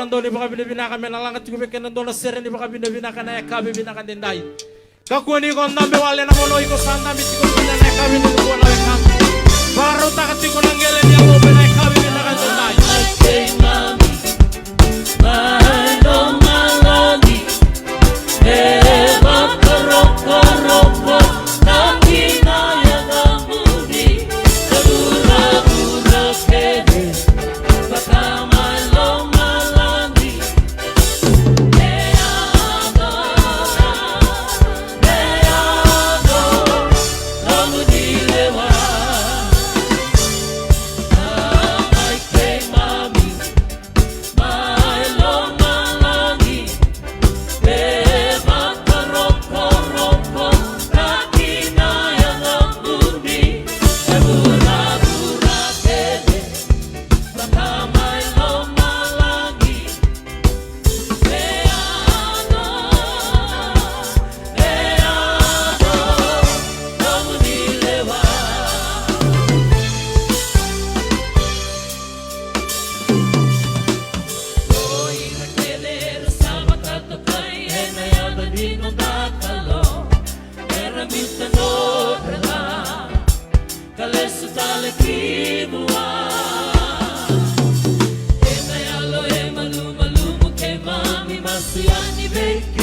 Nandoni baka binabina kami nalangat ko bekan nandona seren baka binabina kana ya kabe bina kan dendai. Kakuani ko nambe wale na mono iko sanda mi ko bina na kabe ni ko na kan. Baru takati ko nangele ni amo bina kabe bina kan dendai. Malu malu ke mami masih ani